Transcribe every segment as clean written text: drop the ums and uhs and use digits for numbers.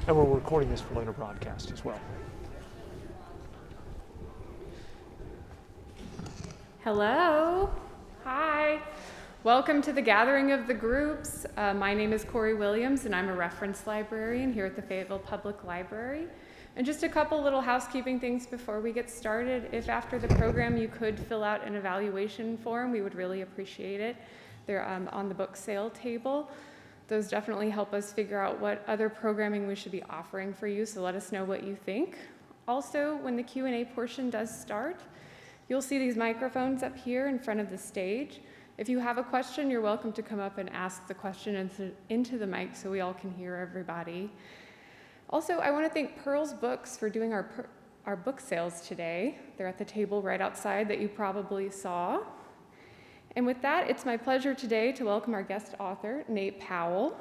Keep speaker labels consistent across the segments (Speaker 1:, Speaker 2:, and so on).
Speaker 1: And we're recording this for later broadcast as well.
Speaker 2: Hello. Hi. Welcome to the gathering of the groups. My name is Corey Williams, and I'm a reference librarian here at the Fayetteville Public Library. And just a couple little housekeeping things before we get started. If after the program you could fill out an evaluation form, we would really appreciate it. They're on the book sale table. Those definitely help us figure out what other programming we should be offering for you, so let us know what you think. Also, when the Q&A portion does start, you'll see these microphones up here in front of the stage. If you have a question, you're welcome to come up and ask the question into the mic so we all can hear everybody. Also, I want to thank Pearl's Books for doing our book sales today. They're at the table right outside that you probably saw. And with that, it's my pleasure today to welcome our guest author, Nate Powell.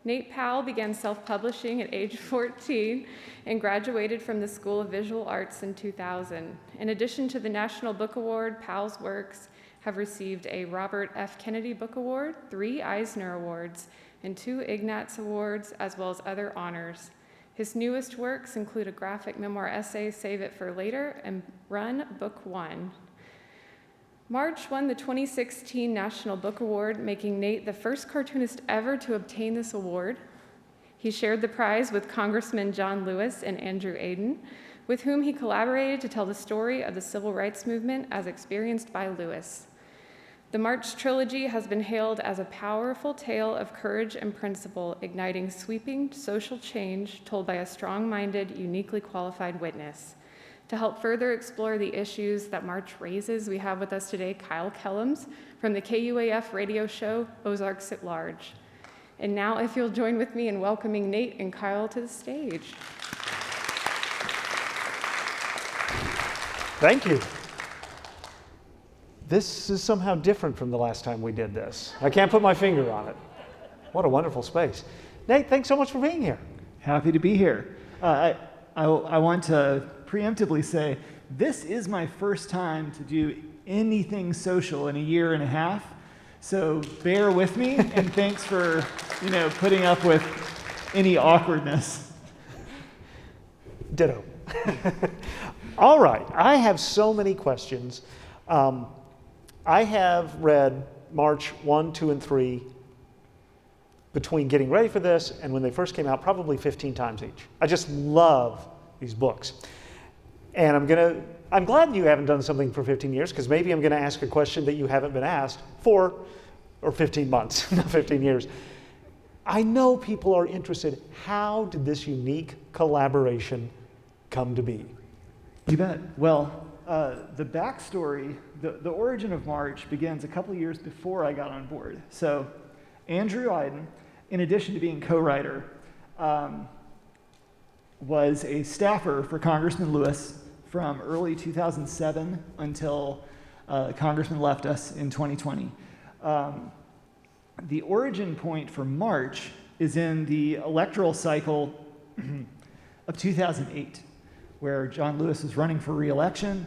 Speaker 2: Nate Powell began self-publishing at age 14 and graduated from the School of Visual Arts in 2000. In addition to the National Book Award, Powell's works have received a Robert F. Kennedy Book Award, 3 Eisner Awards, and 2 Ignatz Awards, as well as other honors. His newest works include a graphic memoir essay, Save It for Later, and Run, Book 1. March won the 2016 National Book Award, making Nate the first cartoonist ever to obtain this award. He shared the prize with Congressman John Lewis and Andrew Aden, with whom he collaborated to tell the story of the civil rights movement as experienced by Lewis. The March trilogy has been hailed as a powerful tale of courage and principle, igniting sweeping social change told by a strong-minded, uniquely qualified witness. To help further explore the issues that March raises, we have with us today Kyle Kellums from the KUAF radio show Ozarks at Large. And now, if you'll join with me in welcoming Nate and Kyle to the stage.
Speaker 1: Thank you. This is somehow different from the last time we did this. I can't put my finger on it. What a wonderful space. Nate, thanks so much for being here.
Speaker 3: Happy to be here. I want to preemptively say, this is my first time to do anything social in a year and a half, so bear with me, and thanks for putting up with any awkwardness.
Speaker 1: Ditto. All right, I have so many questions. I have read March 1, 2, and 3 between getting ready for this and when they first came out, probably 15 times each. I just love these books. And I'm glad you haven't done something for 15 years, because maybe I'm gonna ask a question that you haven't been asked for, or 15 months, not 15 years. I know people are interested. How did this unique collaboration come to be?
Speaker 3: You bet. Well, the backstory, the origin of March begins a couple of years before I got on board. So Andrew Aden, in addition to being co-writer, was a staffer for Congressman Lewis from early 2007 until Congressman left us in 2020. The origin point for March is in the electoral cycle of 2008, where John Lewis was running for re-election.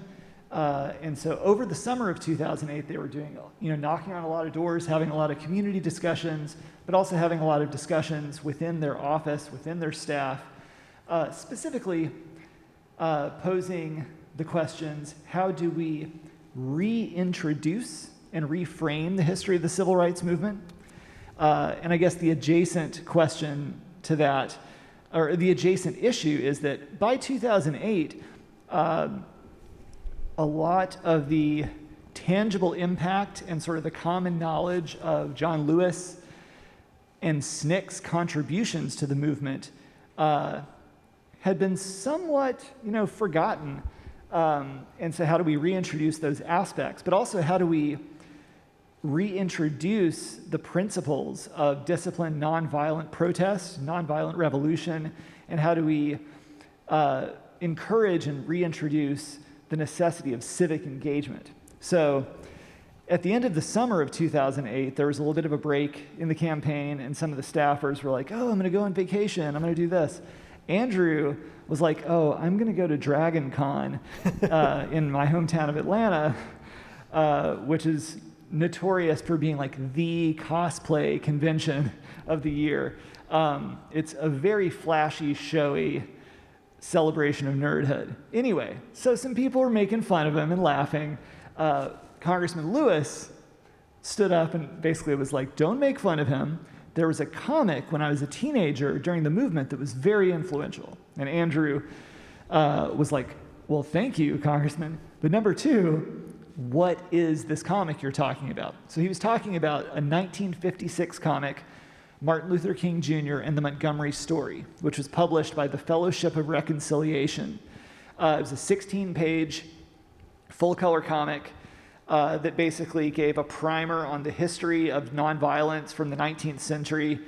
Speaker 3: And so over the summer of 2008, they were doing, knocking on a lot of doors, having a lot of community discussions, but also having a lot of discussions within their office, within their staff, specifically posing the questions, how do we reintroduce and reframe the history of the civil rights movement? And I guess the adjacent question to that, or the adjacent issue, is that by 2008, a lot of the tangible impact and sort of the common knowledge of John Lewis and SNCC's contributions to the movement had been somewhat, forgotten. And so how do we reintroduce those aspects? But also, how do we reintroduce the principles of disciplined nonviolent protest, nonviolent revolution, and how do we encourage and reintroduce the necessity of civic engagement? So at the end of the summer of 2008, there was a little bit of a break in the campaign, and some of the staffers were like, oh, I'm gonna go on vacation, I'm gonna do this. Andrew was like, oh, I'm gonna go to Dragon Con in my hometown of Atlanta, which is notorious for being like the cosplay convention of the year. It's a very flashy, showy celebration of nerdhood. Anyway, so some people were making fun of him and laughing. Congressman Lewis stood up and basically was like, don't make fun of him. There was a comic when I was a teenager during the movement that was very influential. And Andrew was like, well, thank you, Congressman. But number two, what is this comic you're talking about? So he was talking about a 1956 comic, Martin Luther King Jr. and the Montgomery Story, which was published by the Fellowship of Reconciliation. It was a 16-page, full-color comic that basically gave a primer on the history of nonviolence from the 19th century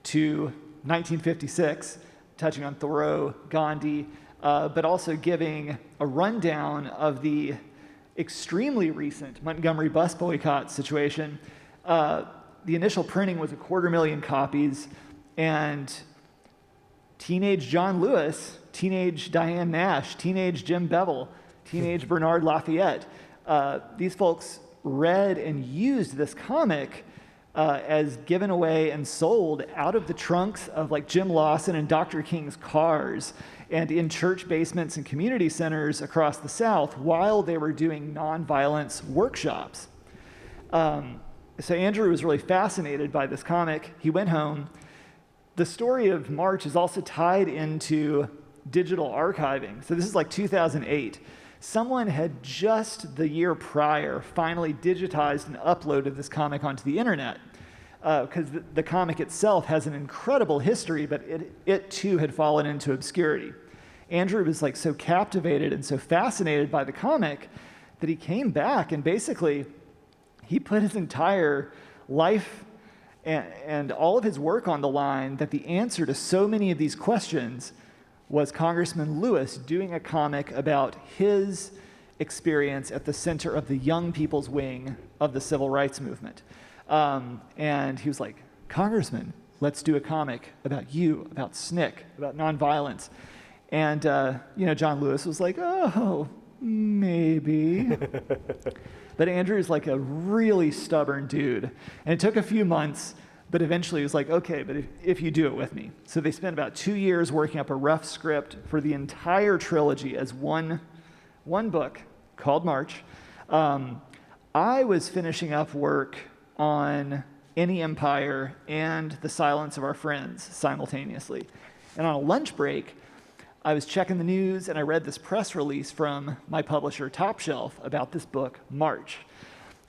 Speaker 3: to 1956, touching on Thoreau, Gandhi, but also giving a rundown of the extremely recent Montgomery bus boycott situation. The initial printing was 250,000 copies, and teenage John Lewis, teenage Diane Nash, teenage Jim Bevel, teenage Bernard Lafayette, these folks read and used this comic as given away and sold out of the trunks of like Jim Lawson and Dr. King's cars and in church basements and community centers across the South while they were doing nonviolence workshops. So Andrew was really fascinated by this comic. He went home. The story of March is also tied into digital archiving. So this is like 2008. Someone had just the year prior finally digitized and uploaded this comic onto the internet because the comic itself has an incredible history, but it too had fallen into obscurity. Andrew was like so captivated and so fascinated by the comic that he came back and basically he put his entire life and all of his work on the line that the answer to so many of these questions was Congressman Lewis doing a comic about his experience at the center of the young people's wing of the civil rights movement. And he was like, Congressman, let's do a comic about you, about SNCC, about nonviolence. And, John Lewis was like, oh, maybe. But Andrew's like a really stubborn dude. And it took a few months, but eventually he was like, okay, but if you do it with me. So they spent about 2 years working up a rough script for the entire trilogy as one book called March. I was finishing up work on Any Empire and The Silence of Our Friends simultaneously. And on a lunch break, I was checking the news and I read this press release from my publisher, Top Shelf, about this book, March.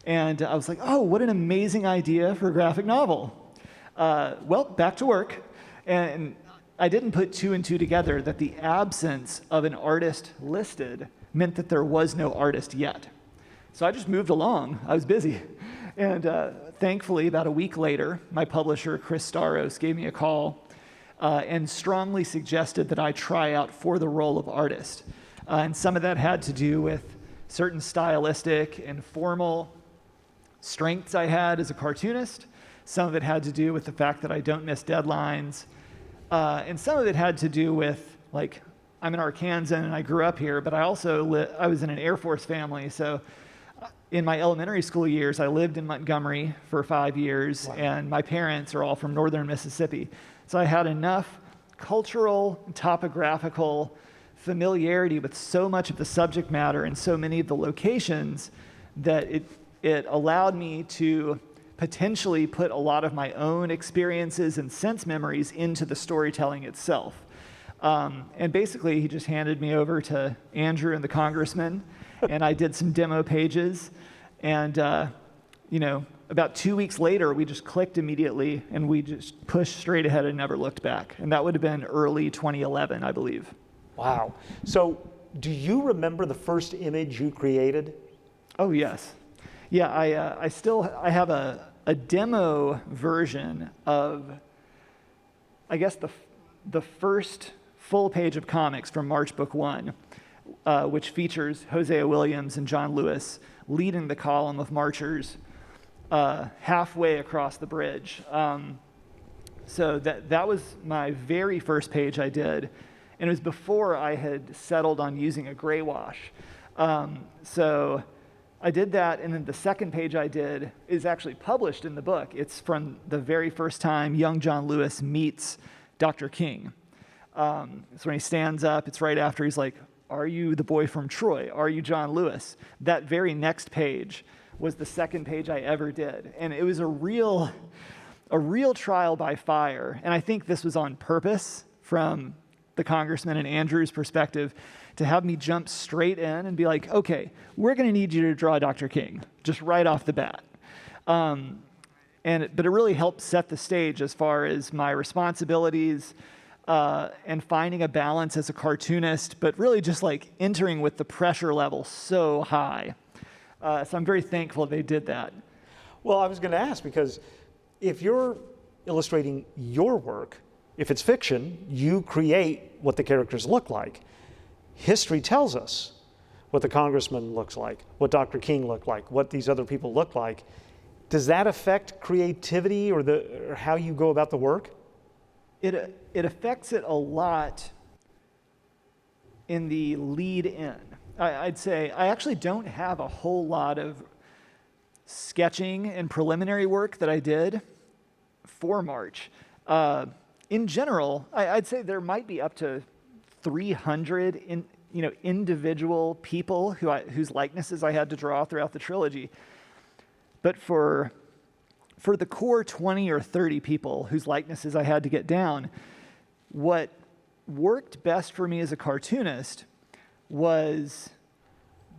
Speaker 3: And I was like, oh, what an amazing idea for a graphic novel. Well, back to work. And I didn't put two and two together that the absence of an artist listed meant that there was no artist yet. So I just moved along. I was busy. And thankfully, about a week later, my publisher, Chris Staros, gave me a call and strongly suggested that I try out for the role of artist. And some of that had to do with certain stylistic and formal strengths I had as a cartoonist. Some of it had to do with the fact that I don't miss deadlines. And some of it had to do with, like, I'm an Arkansan and I grew up here, but I also I was in an Air Force family. So in my elementary school years, I lived in Montgomery for 5 years, wow. And my parents are all from northern Mississippi. So I had enough cultural, topographical familiarity with so much of the subject matter and so many of the locations that it allowed me to potentially put a lot of my own experiences and sense memories into the storytelling itself. And basically, he just handed me over to Andrew and the congressman, and I did some demo pages. And, about 2 weeks later, we just clicked immediately, and we just pushed straight ahead and never looked back. And that would have been early 2011, I believe.
Speaker 1: Wow. So do you remember the first image you created?
Speaker 3: Oh, yes. Yeah, I have a demo version of, I guess, the first full page of comics from March Book 1, which features Hosea Williams and John Lewis leading the column of marchers halfway across the bridge. So that was my very first page I did, and it was before I had settled on using a gray wash. So I did that, and then the second page I did is actually published in the book. It's from the very first time young John Lewis meets Dr. King. It's when he stands up. It's right after he's like, "Are you the boy from Troy? Are you John Lewis?" That very next page was the second page I ever did. And it was a real trial by fire. And I think this was on purpose from the congressman and Andrew's perspective, to have me jump straight in and be like, okay, we're going to need you to draw Dr. King, just right off the bat. But it really helped set the stage as far as my responsibilities and finding a balance as a cartoonist, but really just like entering with the pressure level so high. So I'm very thankful they did that.
Speaker 1: Well, I was going to ask, because if you're illustrating your work, if it's fiction, you create what the characters look like. History tells us what the congressman looks like, what Dr. King looked like, what these other people look like. Does that affect creativity or how you go about the work?
Speaker 3: It affects it a lot in the lead in. I'd say I actually don't have a whole lot of sketching and preliminary work that I did for March. In general, I'd say there might be up to 300 individual people whose likenesses I had to draw throughout the trilogy. But for the core 20 or 30 people whose likenesses I had to get down, what worked best for me as a cartoonist was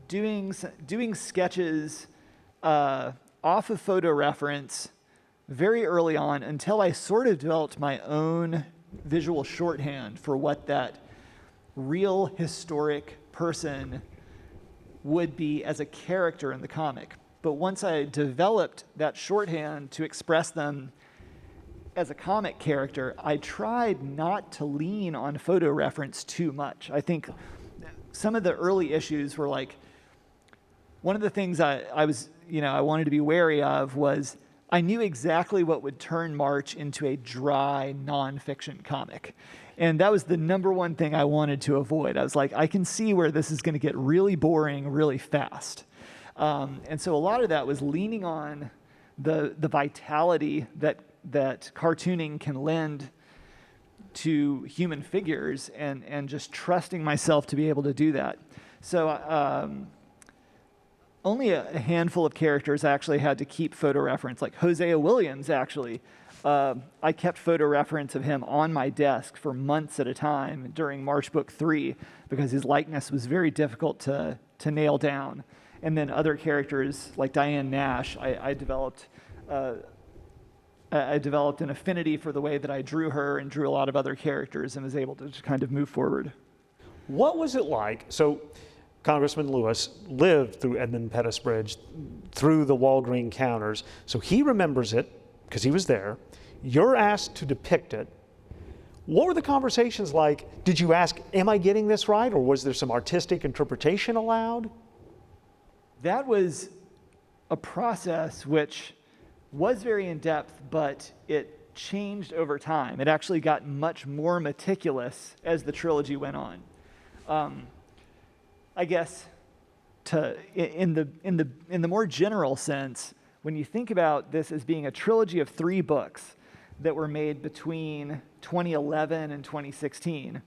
Speaker 3: doing sketches off of photo reference very early on until I sort of developed my own visual shorthand for what that real historic person would be as a character in the comic. But once I developed that shorthand to express them as a comic character, I tried not to lean on photo reference too much. I think some of the early issues were like, one of the things I wanted to be wary of was I knew exactly what would turn March into a dry nonfiction comic. And that was the number one thing I wanted to avoid. I was like, I can see where this is going to get really boring really fast. And so a lot of that was leaning on the vitality that cartooning can lend to human figures and just trusting myself to be able to do that. So only a handful of characters actually had to keep photo reference, like Hosea Williams actually. I kept photo reference of him on my desk for months at a time during March Book 3 because his likeness was very difficult to nail down. And then other characters like Diane Nash, I developed an affinity for the way that I drew her and drew a lot of other characters and was able to just kind of move forward.
Speaker 1: What was it like? So Congressman Lewis lived through Edmund Pettus Bridge, through the Walgreen counters, so he remembers it because he was there. You're asked to depict it. What were the conversations like? Did you ask, am I getting this right? Or was there some artistic interpretation allowed?
Speaker 3: That was a process which was very in-depth, but it changed over time. It actually got much more meticulous as the trilogy went on. I guess in the more general sense, when you think about this as being a trilogy of 3 books that were made between 2011 and 2016,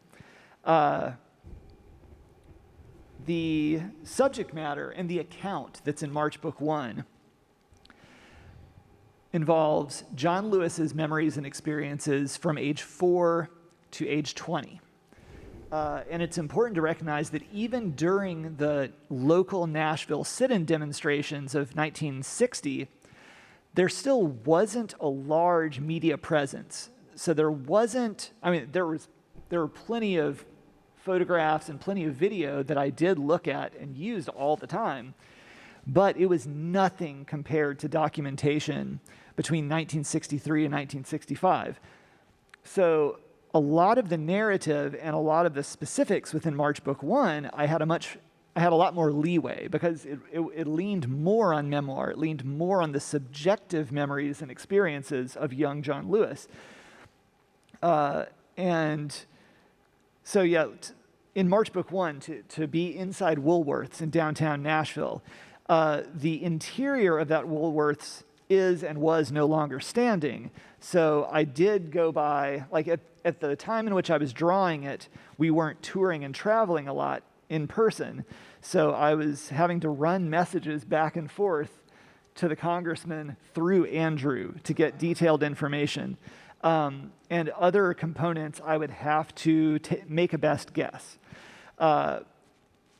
Speaker 3: the subject matter and the account that's in March Book 1 involves John Lewis's memories and experiences from age 4 to age 20. And it's important to recognize that even during the local Nashville sit-in demonstrations of 1960, there still wasn't a large media presence. So there were plenty of photographs and plenty of video that I did look at and used all the time, but it was nothing compared to documentation between 1963 and 1965. So a lot of the narrative and a lot of the specifics within March Book 1, I had a lot more leeway because it leaned more on memoir. It leaned more on the subjective memories and experiences of young John Lewis. And so, yeah, in March Book 1, to be inside Woolworth's in downtown Nashville, the interior of that Woolworths is and was no longer standing. So I did go by, like at the time in which I was drawing it, we weren't touring and traveling a lot in person. So I was having to run messages back and forth to the congressman through Andrew to get detailed information. And other components, I would have to make a best guess.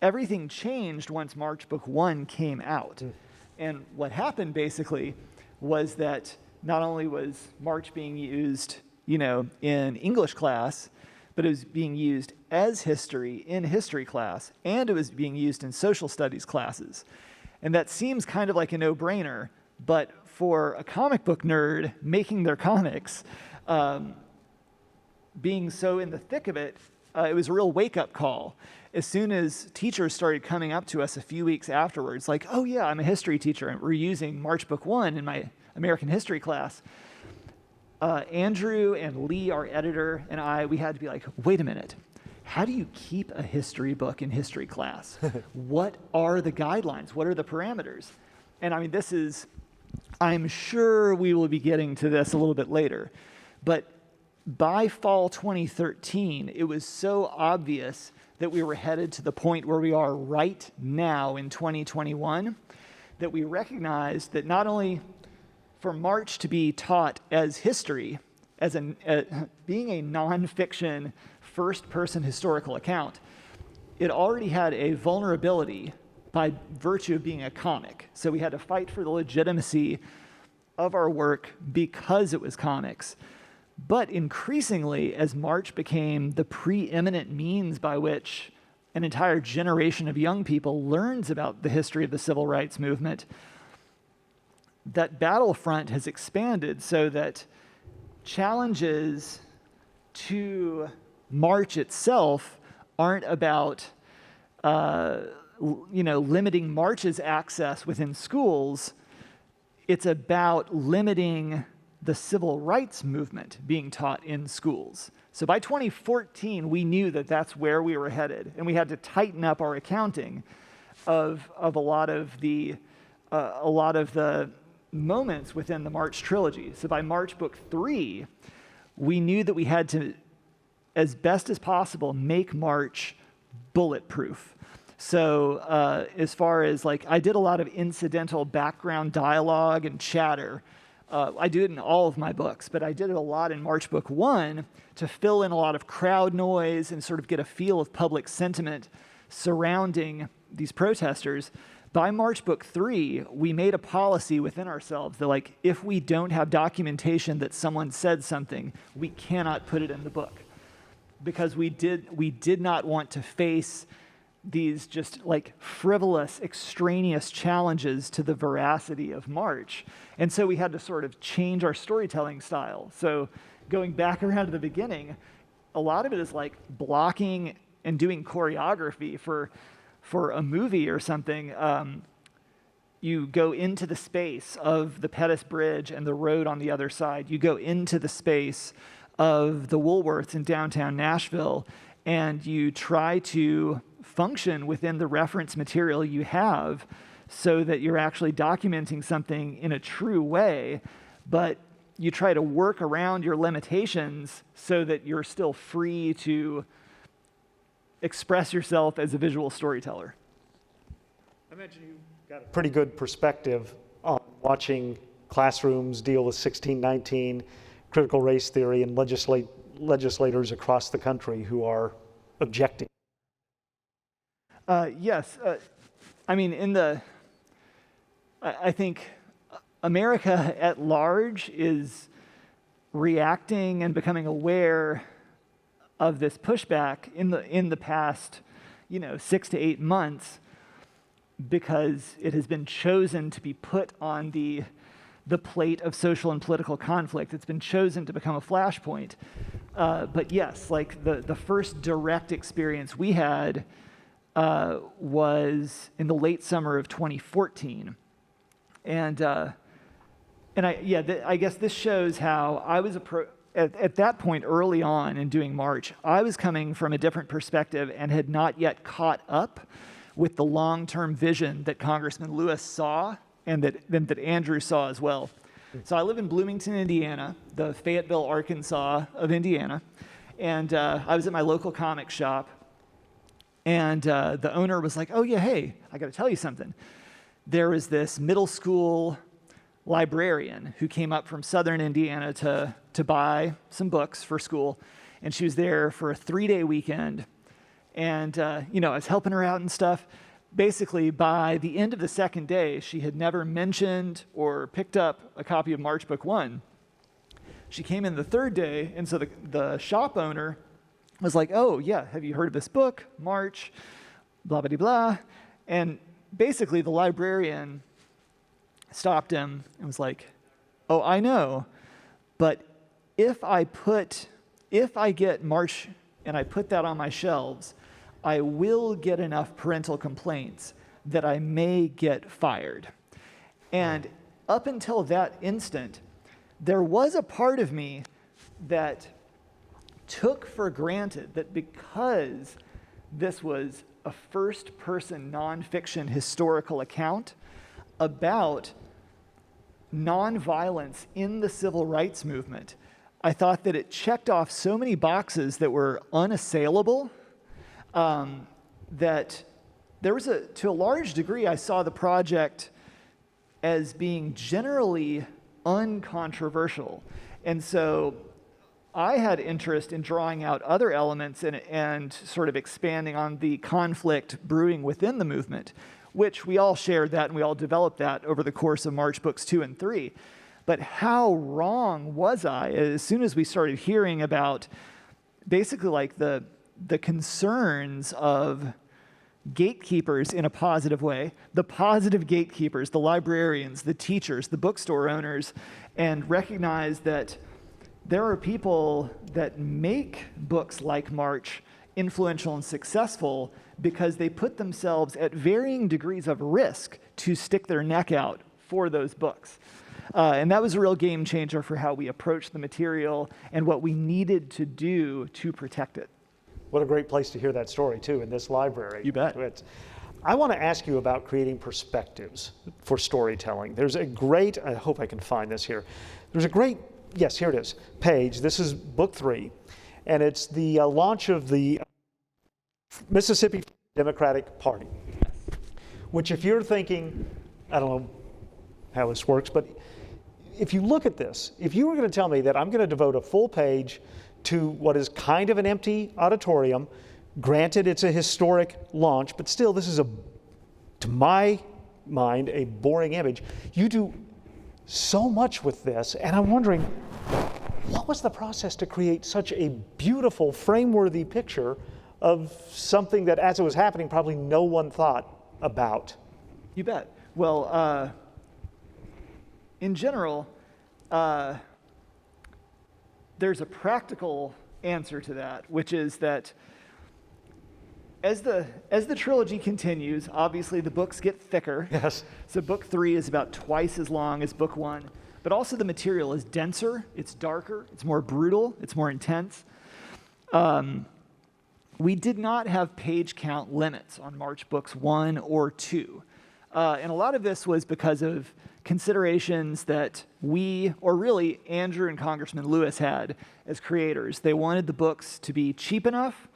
Speaker 3: Everything changed once March Book 1 came out. And what happened basically was that not only was March being used, in English class, but it was being used as history in history class, and it was being used in social studies classes. And that seems kind of like a no-brainer, but for a comic book nerd making their comics, being so in the thick of it, it was a real wake-up call. As soon as teachers started coming up to us a few weeks afterwards, like, oh yeah, I'm a history teacher, and we're using March Book 1 in my American history class, Andrew and Lee, our editor, and we had to be like, wait a minute, how do you keep a history book in history class? What are the guidelines? What are the parameters? And I mean, I'm sure we will be getting to this a little bit later, but by fall 2013, it was so obvious that we were headed to the point where we are right now in 2021, that we recognized that not only for March to be taught as history, as being a nonfiction first-person historical account, it already had a vulnerability by virtue of being a comic. So we had to fight for the legitimacy of our work because it was comics. But increasingly, as March became the preeminent means by which an entire generation of young people learns about the history of the civil rights movement, that battlefront has expanded so that challenges to March itself aren't about limiting March's access within schools. It's about limiting the civil rights movement being taught in schools. So by 2014, we knew that that's where we were headed, and we had to tighten up our accounting of a lot of the moments within the March trilogy. So by March Book 3, we knew that we had to, as best as possible, make March bulletproof. So as far as I did a lot of incidental background dialogue and chatter. I do it in all of my books, but I did it a lot in March Book 1 to fill in a lot of crowd noise and sort of get a feel of public sentiment surrounding these protesters. By March Book 3, we made a policy within ourselves that if we don't have documentation that someone said something, we cannot put it in the book. Because we did not want to face these just frivolous, extraneous challenges to the veracity of March. And so we had to sort of change our storytelling style. So going back around to the beginning, a lot of it is blocking and doing choreography for a movie or something. You go into the space of the Pettus Bridge and the road on the other side. You go into the space of the Woolworths in downtown Nashville, and you try to function within the reference material you have so that you're actually documenting something in a true way, but you try to work around your limitations so that you're still free to express yourself as a visual storyteller.
Speaker 1: I imagine you got a pretty good perspective on watching classrooms deal with 1619, critical race theory, and legislators across the country who are objecting.
Speaker 3: Yes. I think America at large is reacting and becoming aware of this pushback in the past, 6 to 8 months, because it has been chosen to be put on the plate of social and political conflict. It's been chosen to become a flashpoint. But yes, the first direct experience we had was in the late summer of 2014. I guess this shows how I was at that point early on in doing March, I was coming from a different perspective and had not yet caught up with the long-term vision that Congressman Lewis saw and that Andrew saw as well. So I live in Bloomington, Indiana, the Fayetteville, Arkansas of Indiana, and I was at my local comic shop, and the owner was like, oh yeah, hey, I gotta tell you something. There was this middle school librarian who came up from southern Indiana to buy some books for school, and she was there for a 3-day weekend, and I was helping her out and stuff. Basically, by the end of the second day, she had never mentioned or picked up a copy of March Book 1. She came in the third day, and so the shop owner was like, oh yeah, have you heard of this book, March, blah, blah, blah. And basically the librarian stopped him and was like, oh, I know, but if I get March and I put that on my shelves, I will get enough parental complaints that I may get fired. And up until that instant, there was a part of me that took for granted that because this was a first-person nonfiction historical account about nonviolence in the civil rights movement, I thought that it checked off so many boxes that were unassailable, that there was to a large degree, I saw the project as being generally uncontroversial. And so I had interest in drawing out other elements and sort of expanding on the conflict brewing within the movement, which we all shared that and we all developed that over the course of March Books 2 and 3. But how wrong was I as soon as we started hearing about basically like the concerns of gatekeepers in a positive way, the positive gatekeepers, the librarians, the teachers, the bookstore owners, and recognize that there are people that make books like March influential and successful because they put themselves at varying degrees of risk to stick their neck out for those books. And that was a real game changer for how we approached the material and what we needed to do to protect it.
Speaker 1: What a great place to hear that story, too, in this library.
Speaker 3: You bet.
Speaker 1: I want to ask you about creating perspectives for storytelling. There's a great, I hope I can find this here. There's a great, yes, here it is, page. This is book 3, and it's the launch of the Mississippi Democratic Party, which if you're thinking, I don't know how this works, but if you look at this, if you were going to tell me that I'm going to devote a full page to what is kind of an empty auditorium, granted it's a historic launch, but still this is to my mind, a boring image. You do so much with this, and I'm wondering, what was the process to create such a beautiful, frame-worthy picture of something that, as it was happening, probably no one thought about?
Speaker 3: You bet. Well, in general, there's a practical answer to that, which is that as the trilogy continues, obviously the books get thicker.
Speaker 1: Yes.
Speaker 3: So book 3 is about twice as long as book 1, but also the material is denser, it's darker, it's more brutal, it's more intense. We did not have page count limits on March Books 1 or 2. And a lot of this was because of considerations that we, or really Andrew and Congressman Lewis had as creators. They wanted the books to be cheap enough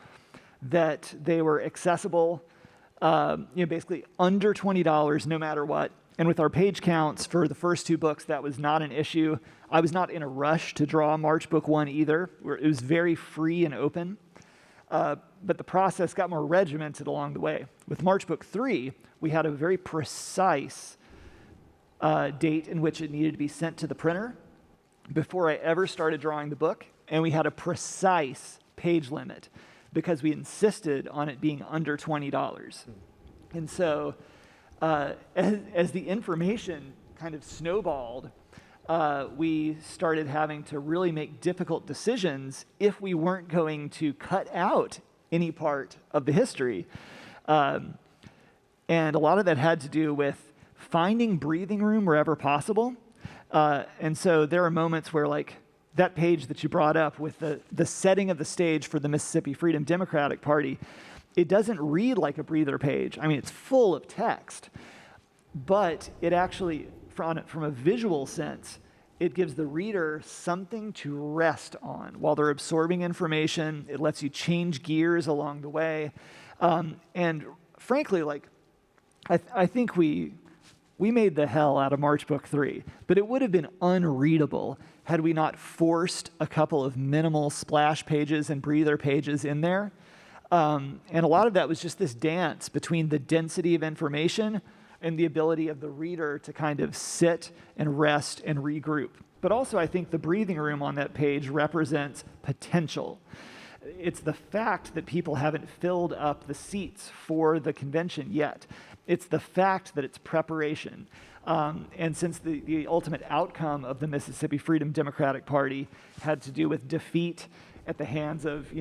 Speaker 3: that they were accessible, basically under $20 no matter what. And with our page counts for the first 2 books, that was not an issue. I was not in a rush to draw March Book 1 either. It was very free and open. But the process got more regimented along the way. With March Book 3, we had a very precise date in which it needed to be sent to the printer before I ever started drawing the book. And we had a precise page limit because we insisted on it being under $20. And so as the information kind of snowballed, we started having to really make difficult decisions if we weren't going to cut out any part of the history. And a lot of that had to do with finding breathing room wherever possible. And so there are moments where, like, that page that you brought up with the setting of the stage for the Mississippi Freedom Democratic Party, it doesn't read like a breather page. I mean, it's full of text, but it actually, from a visual sense, it gives the reader something to rest on while they're absorbing information. It lets you change gears along the way. And frankly, like, I think we made the hell out of March Book 3, but it would have been unreadable had we not forced a couple of minimal splash pages and breather pages in there. And a lot of that was just this dance between the density of information and the ability of the reader to kind of sit and rest and regroup. But also, I think the breathing room on that page represents potential. It's the fact that people haven't filled up the seats for the convention yet. It's the fact that it's preparation. And since the ultimate outcome of the Mississippi Freedom Democratic Party had to do with defeat at the hands of,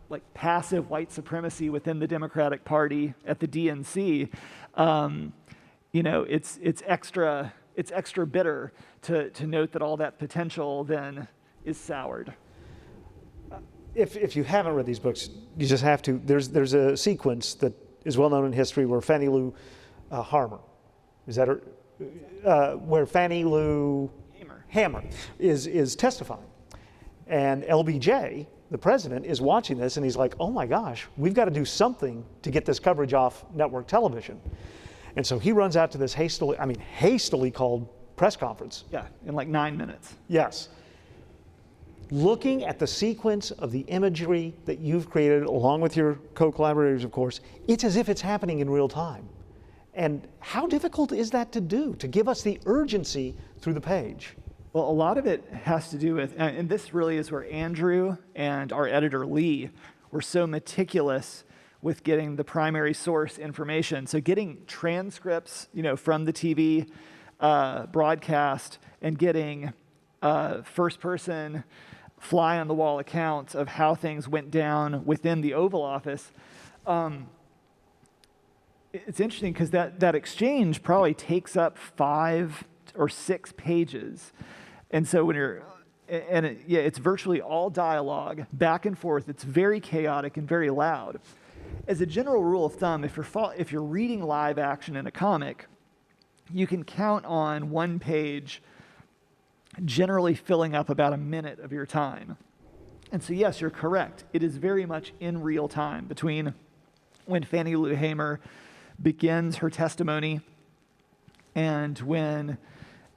Speaker 3: like passive white supremacy within the Democratic Party at the DNC, it's extra bitter to note that all that potential then is soured.
Speaker 1: If you haven't read these books, you just have to. There's a sequence that is well known in history where Fannie Lou Hamer, is that her? Where Fannie Lou Hamer is testifying, and LBJ, the president, is watching this, and he's like, "Oh my gosh, we've got to do something to get this coverage off network television." And so he runs out to this hastily called press conference.
Speaker 3: Yeah, in like 9 minutes.
Speaker 1: Yes. Looking at the sequence of the imagery that you've created, along with your co-collaborators, of course, it's as if it's happening in real time. And how difficult is that to do, to give us the urgency through the page?
Speaker 3: Well, a lot of it has to do with, and this really is where Andrew and our editor Lee were so meticulous with getting the primary source information. So getting transcripts, from the TV broadcast, and getting first-person fly-on-the-wall accounts of how things went down within the Oval Office. It's interesting because that exchange probably takes up 5 or 6 pages. And so when it's virtually all dialogue, back and forth. It's very chaotic and very loud. As a general rule of thumb, if you're reading live action in a comic, you can count on one page generally filling up about a minute of your time. And so yes, you're correct. It is very much in real time between when Fannie Lou Hamer begins her testimony and when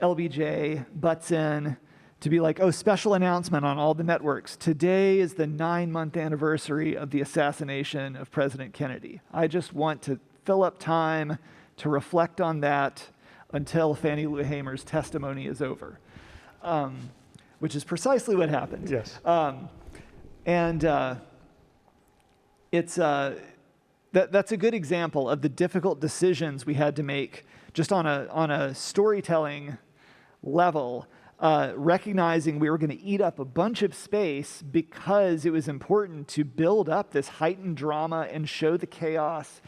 Speaker 3: LBJ butts in to be like, oh, special announcement on all the networks. Today is the 9-month anniversary of the assassination of President Kennedy. I just want to fill up time to reflect on that until Fannie Lou Hamer's testimony is over. Which is precisely what happened.
Speaker 1: Yes.
Speaker 3: That's a good example of the difficult decisions we had to make just on a storytelling level, recognizing we were going to eat up a bunch of space because it was important to build up this heightened drama and show the chaos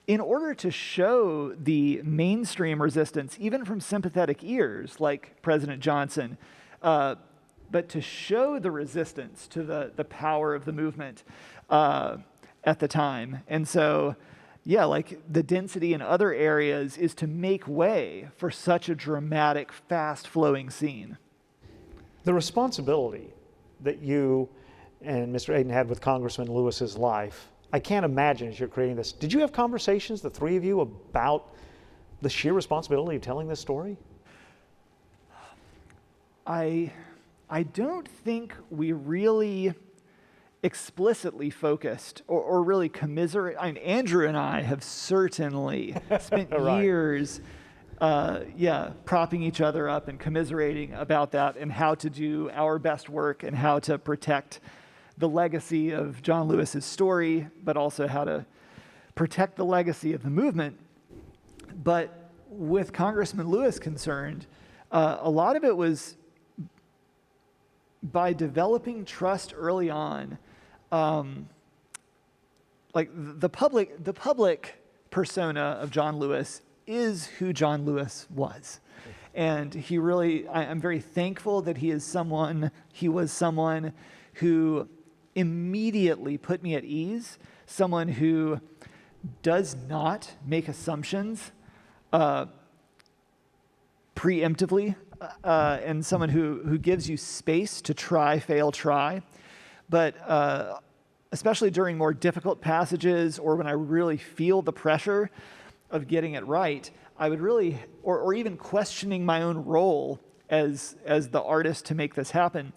Speaker 3: in order to show the mainstream resistance, even from sympathetic ears like President Johnson, but to show the resistance to the power of the movement at the time. And so, yeah, like the density in other areas is to make way for such a dramatic, fast-flowing scene.
Speaker 1: The responsibility that you and Mr. Aiden had with Congressman Lewis's life, I can't imagine as you're creating this. Did you have conversations, the three of you, about the sheer responsibility of telling this story?
Speaker 3: I don't think we really explicitly focused or really commiserate. I mean, Andrew and I have certainly spent
Speaker 1: Right.
Speaker 3: years propping each other up and commiserating about that and how to do our best work and how to protect the legacy of John Lewis's story, but also how to protect the legacy of the movement. But with Congressman Lewis concerned, a lot of it was by developing trust early on. Like the public persona of John Lewis is who John Lewis was. And I'm very thankful that he was someone who immediately put me at ease someone who does not make assumptions preemptively, and someone who gives you space to try, fail, try. But especially during more difficult passages or when I really feel the pressure of getting it right, I would really, or even questioning my own role as the artist to make this happen,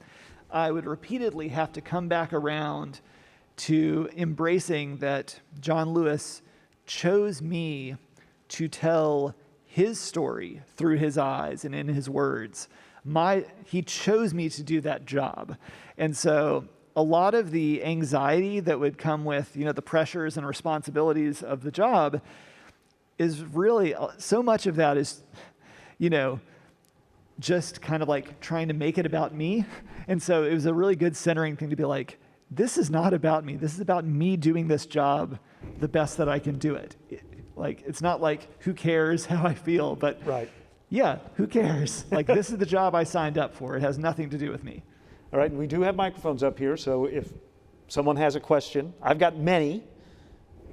Speaker 3: I would repeatedly have to come back around to embracing that John Lewis chose me to tell his story through his eyes and in his words. He chose me to do that job. And so a lot of the anxiety that would come with, the pressures and responsibilities of the job is really, so much of that is, just kind of like trying to make it about me. And so it was a really good centering thing to be like, this is not about me. This is about me doing this job the best that I can do it. It's not like, who cares how I feel, but
Speaker 1: Right.
Speaker 3: Yeah, who cares? This is the job I signed up for. It has nothing to do with me.
Speaker 1: All right, and we do have microphones up here, so if someone has a question, I've got many,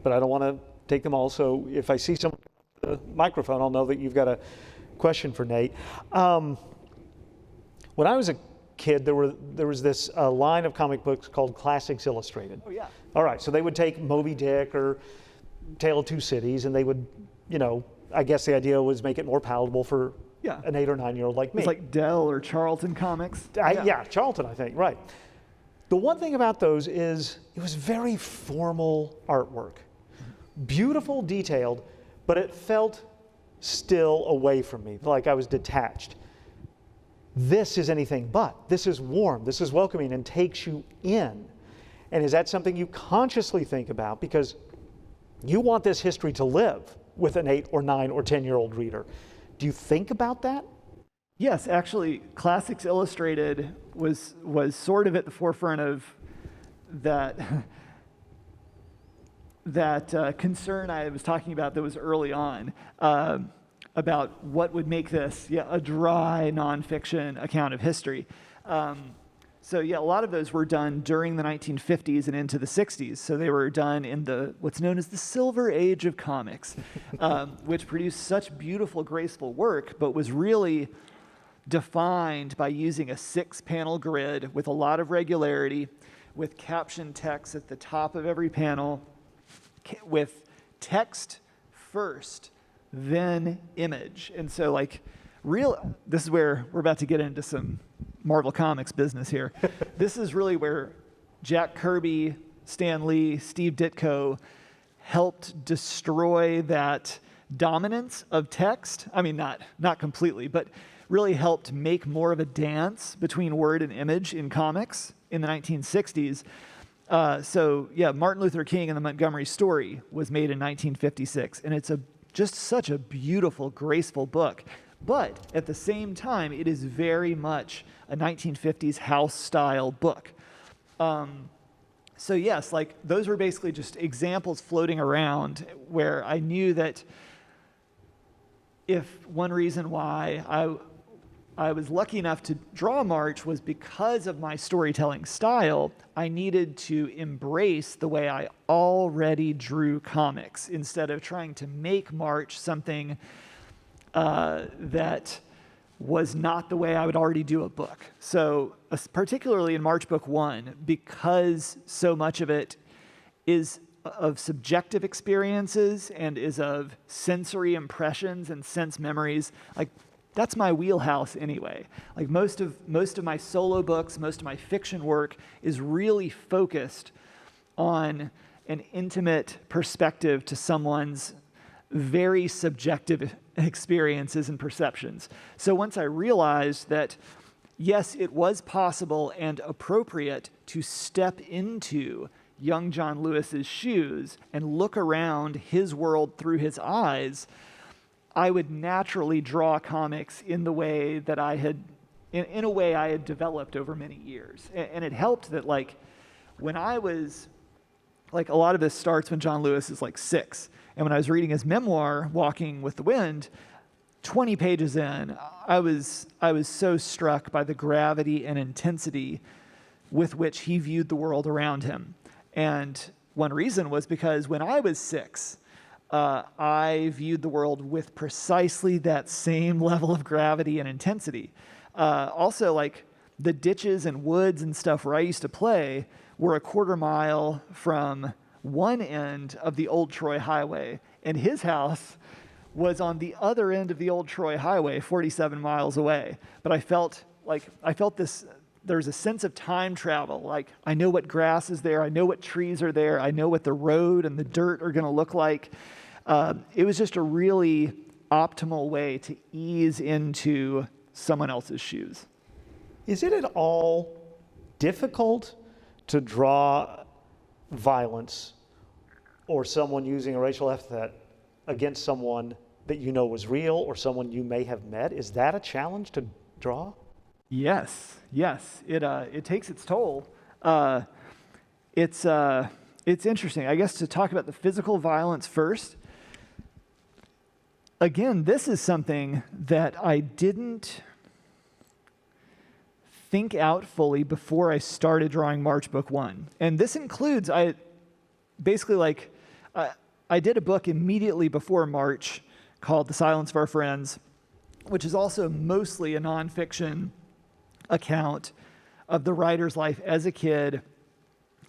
Speaker 1: but I don't want to take them all. So if I see someone with a microphone, I'll know that you've got a question for Nate. When I was a kid, there was this line of comic books called Classics Illustrated.
Speaker 3: Oh, yeah.
Speaker 1: All right, so they would take Moby Dick or Tale of Two Cities, and they would, I guess the idea was make it more palatable for an 8 or 9-year-old like me.
Speaker 3: It's like Dell or Charlton Comics.
Speaker 1: Yeah, Charlton, I think, right. The one thing about those is it was very formal artwork. Beautiful, detailed, but it felt still away from me, like I was detached. This is anything but. This is warm, this is welcoming and takes you in. And is that something you consciously think about? Because you want this history to live with an 8 or 9 or 10-year-old reader. Do you think about that?
Speaker 3: Yes, actually, Classics Illustrated was sort of at the forefront of that concern I was talking about that was early on, about what would make this a dry nonfiction account of history. So a lot of those were done during the 1950s and into the 60s. So they were done in what's known as the Silver Age of comics, which produced such beautiful, graceful work, but was really defined by using a 6-panel grid with a lot of regularity, with caption text at the top of every panel, with text first, then image. And so this is where we're about to get into some Marvel Comics business here. This is really where Jack Kirby, Stan Lee, Steve Ditko helped destroy that dominance of text. I mean, not completely, but really helped make more of a dance between word and image in comics in the 1960s. Martin Luther King and the Montgomery Story was made in 1956, and it's just such a beautiful, graceful book. But at the same time, it is very much a 1950s house-style book. Those were basically just examples floating around where I knew that if one reason why I was lucky enough to draw March was because of my storytelling style, I needed to embrace the way I already drew comics instead of trying to make March something that was not the way I would already do a book. So particularly in March Book 1, because so much of it is of subjective experiences and is of sensory impressions and sense memories, that's my wheelhouse anyway. Most of my solo books, most of my fiction work is really focused on an intimate perspective to someone's very subjective experiences and perceptions. So once I realized that, yes, it was possible and appropriate to step into young John Lewis's shoes and look around his world through his eyes, I would naturally draw comics in the way that I had, in a way I had developed over many years. And it helped that when I was, a lot of this starts when John Lewis is 6. And when I was reading his memoir, Walking with the Wind, 20 pages in, I was so struck by the gravity and intensity with which he viewed the world around him. And one reason was because when I was 6, I viewed the world with precisely that same level of gravity and intensity. Also, like the ditches and woods and stuff where I used to play were a quarter mile from one end of the old Troy Highway, and his house was on the other end of the old Troy Highway, 47 miles away. But I felt this, there's a sense of time travel. Like, I know what grass is there, I know what trees are there, I know what the road and the dirt are gonna look like. It was just a really optimal way to ease into someone else's shoes.
Speaker 1: Is it at all difficult to draw violence or someone using a racial epithet against someone that you know was real or someone you may have met? Is that a challenge to draw?
Speaker 3: Yes. It takes its toll. It's interesting. I guess to talk about the physical violence first. Again, this is something that I didn't think out fully before I started drawing March Book 1. And this includes, I did a book immediately before March called The Silence of Our Friends, which is also mostly a nonfiction account of the writer's life as a kid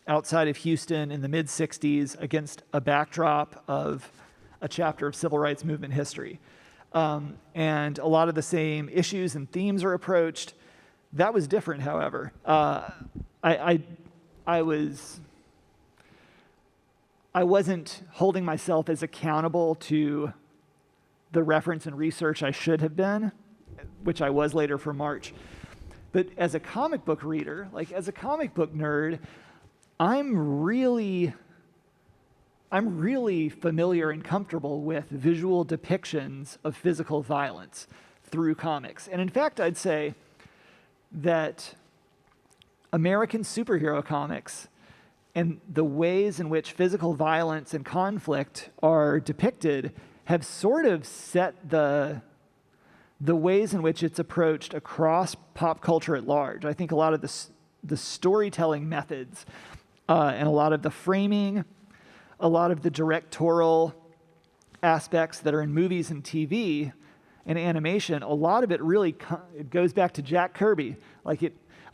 Speaker 3: outside of Houston in the mid-'60s against a backdrop of a chapter of civil rights movement history. And a lot of the same issues and themes are approached. That was different, however. I wasn't holding myself as accountable to the reference and research I should have been, which I was later for March. But as a comic book reader, like as a comic book nerd, I'm really familiar and comfortable with visual depictions of physical violence through comics. And in fact, I'd say that American superhero comics and the ways in which physical violence and conflict are depicted have sort of set the ways in which it's approached across pop culture at large. I think a lot of the storytelling methods and a lot of the framing, a lot of the directorial aspects that are in movies and TV and animation, a lot of it really it goes back to Jack Kirby.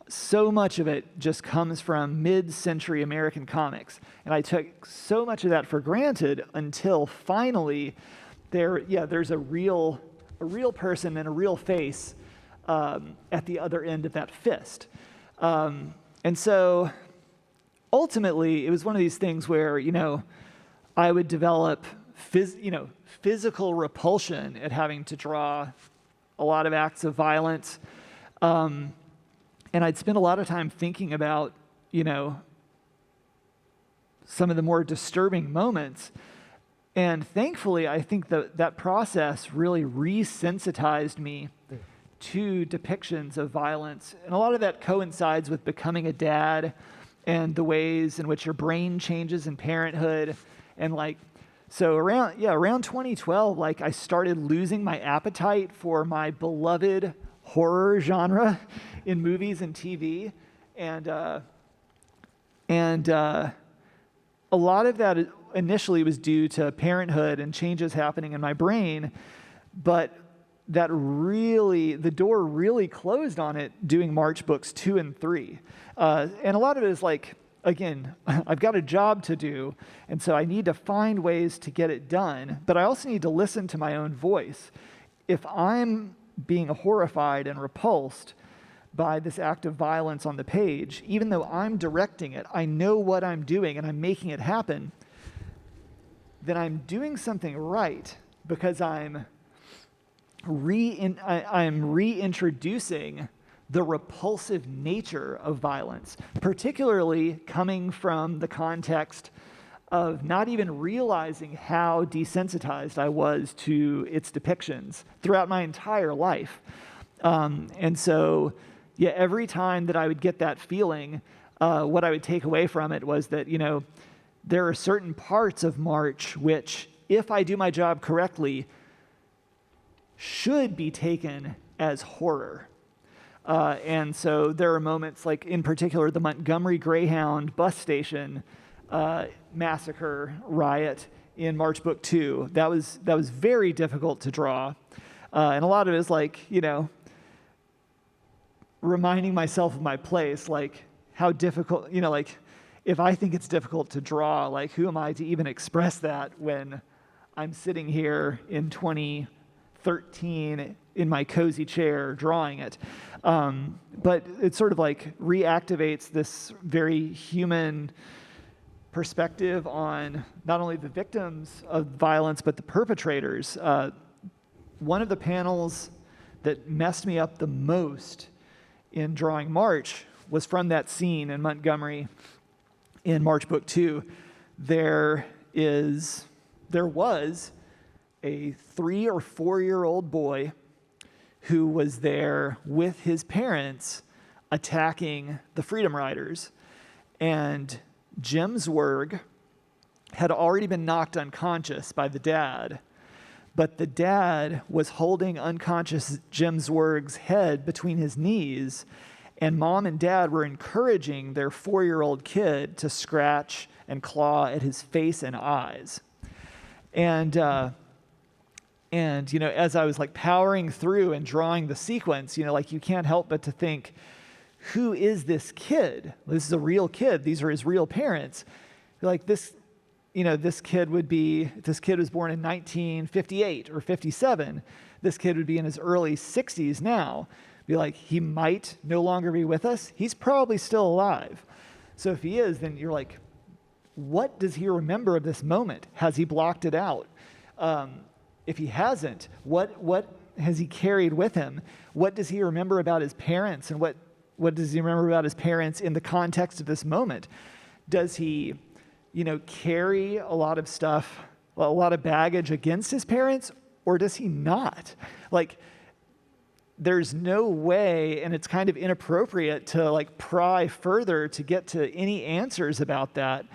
Speaker 3: So much of it just comes from mid-century American comics. And I took so much of that for granted until finally there's a real person and a real face at the other end of that fist. And so ultimately, it was one of these things where, I would develop physical repulsion at having to draw a lot of acts of violence. And I'd spend a lot of time thinking about, some of the more disturbing moments. And thankfully, I think that process really resensitized me to depictions of violence. And a lot of that coincides with becoming a dad and the ways in which your brain changes in parenthood. And so around 2012, I started losing my appetite for my beloved horror genre in movies and TV. And a lot of that initially was due to parenthood and changes happening in my brain, but the door really closed on it doing March books 2 and 3. And a lot of it is again, I've got a job to do, and so I need to find ways to get it done, but I also need to listen to my own voice. If I'm being horrified and repulsed by this act of violence on the page, even though I'm directing it, I know what I'm doing and I'm making it happen, then I'm doing something right because I'm reintroducing the repulsive nature of violence, particularly coming from the context of not even realizing how desensitized I was to its depictions throughout my entire life. And so, every time that I would get that feeling, what I would take away from it was that, there are certain parts of March which, if I do my job correctly, should be taken as horror. And so there are moments in particular, the Montgomery Greyhound bus station massacre riot in March Book 2. That was very difficult to draw. And a lot of it is like, reminding myself of my place, like how difficult, like if I think it's difficult to draw, like who am I to even express that when I'm sitting here in 2013 in my cozy chair drawing it. But it sort of like reactivates this very human perspective on not only the victims of violence, but the perpetrators. One of the panels that messed me up the most in drawing March was from that scene in Montgomery in March Book 2. There was a 3 or 4 year old boy who was there with his parents attacking the Freedom Riders. And Jim Zwerg had already been knocked unconscious by the dad, but the dad was holding unconscious Jim Zwerg's head between his knees, and mom and dad were encouraging their 4-year-old kid to scratch and claw at his face and eyes. And as I was like powering through and drawing the sequence, like you can't help but to think, who is this kid? This is a real kid. These are his real parents. Like this kid was born in 1958 or 57. This kid would be in his early 60s now. Be like, he might no longer be with us. He's probably still alive. So if he is, then you're like, what does he remember of this moment? Has he blocked it out? If he hasn't, what has he carried with him? What does he remember about his parents? And what does he remember about his parents in the context of this moment? Does he, carry a lot of stuff, a lot of baggage against his parents, or does he not? Like, there's no way, and it's kind of inappropriate to like pry further to get to any answers about that.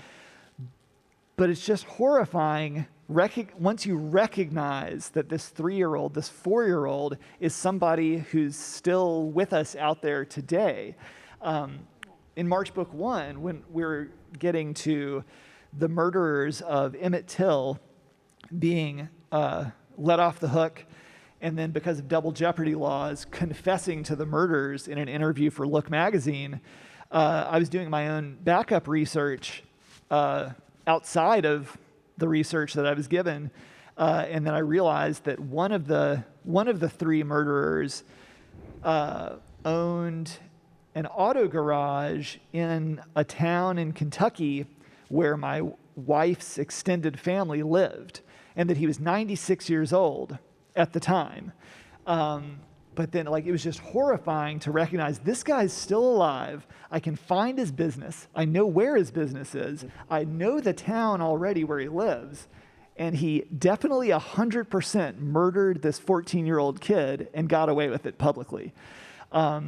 Speaker 3: But it's just horrifying once you recognize that this 3-year-old, this 4-year-old is somebody who's still with us out there today. In March Book 1, when we're getting to the murderers of Emmett Till being let off the hook, and then because of double jeopardy laws, confessing to the murders in an interview for Look magazine, I was doing my own backup research outside of the research that I was given, and then I realized that one of the 3 murderers owned an auto garage in a town in Kentucky where my wife's extended family lived, and that he was 96 years old at the time. But then it was just horrifying to recognize this guy's still alive. I can find his business. I know where his business is. I know the town already where he lives. And he definitely 100% murdered this 14-year-old kid and got away with it publicly. These are